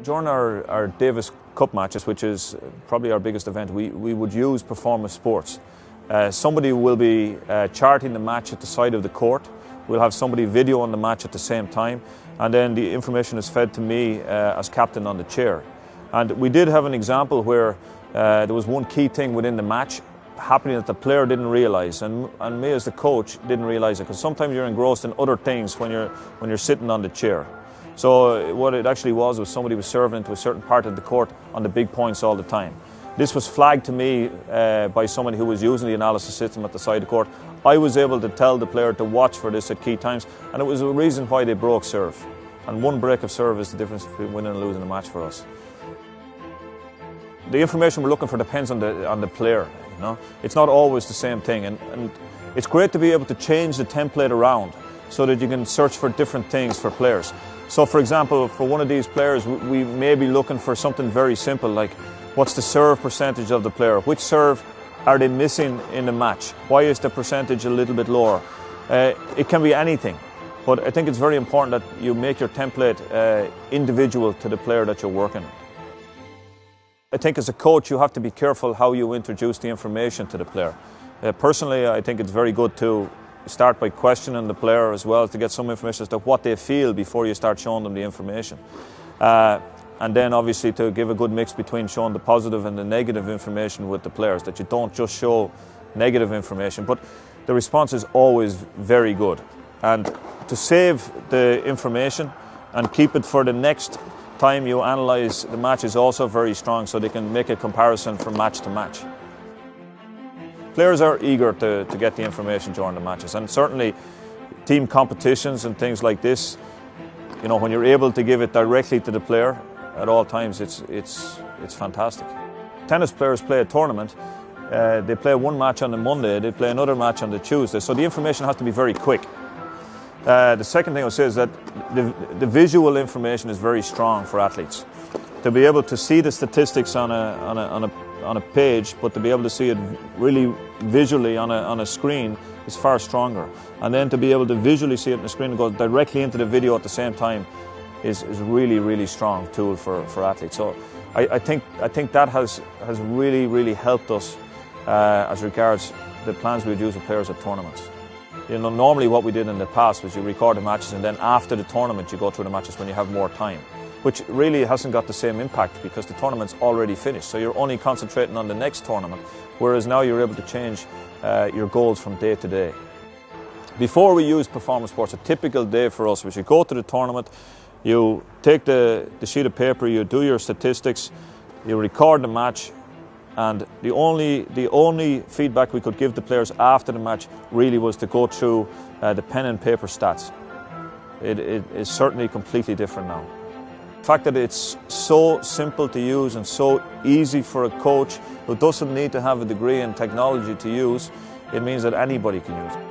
During our Davis Cup matches, which is probably our biggest event, we would use Performa Sports. Somebody will be charting the match at the side of the court. We'll have somebody videoing the match at the same time, and then the information is fed to me as captain on the chair. And we did have an example where there was one key thing within the match happening that the player didn't realise, and me as the coach didn't realise it, because sometimes you're engrossed in other things when you're sitting on the chair. So what it actually was somebody was serving into a certain part of the court on the big points all the time. This was flagged to me by somebody who was using the analysis system at the side of the court. I was able to tell the player to watch for this at key times, and it was a reason why they broke serve. And one break of serve is the difference between winning and losing a match for us. The information we're looking for depends on the player. You know? It's not always the same thing, and it's great to be able to change the template around so that you can search for different things for players. So for example, for one of these players, we may be looking for something very simple, like what's the serve percentage of the player? Which serve are they missing in the match? Why is the percentage a little bit lower? It can be anything, but I think it's very important that you make your template individual to the player that you're working with. I think as a coach you have to be careful how you introduce the information to the player. Personally, I think it's very good to start by questioning the player as well, to get some information as to what they feel before you start showing them the information. And then obviously to give a good mix between showing the positive and the negative information with the players, that you don't just show negative information, but the response is always very good. And to save the information and keep it for the next time you analyse the match is also very strong, so they can make a comparison from match to match. Players are eager to get the information during the matches, and certainly team competitions and things like this, you know, when you're able to give it directly to the player at all times, it's fantastic. Tennis players play a tournament, they play one match on the Monday, they play another match on the Tuesday, so the information has to be very quick. The second thing I would say is that the visual information is very strong for athletes. To be able to see the statistics on a page, but to be able to see it really visually on a screen is far stronger. And then to be able to visually see it on the screen and go directly into the video at the same time is really, really strong tool for athletes. So I think that has really helped us as regards the plans we would use with players at tournaments. You know, normally what we did in the past was you record the matches and then after the tournament you go through the matches when you have more time, which really hasn't got the same impact because the tournament's already finished. So you're only concentrating on the next tournament, whereas now you're able to change your goals from day to day. Before we used Performa Sports, a typical day for us was you go to the tournament, you take the sheet of paper, you do your statistics, you record the match, and the only feedback we could give the players after the match really was to go through the pen and paper stats. It is certainly completely different now. The fact that it's so simple to use and so easy for a coach who doesn't need to have a degree in technology to use, it means that anybody can use it.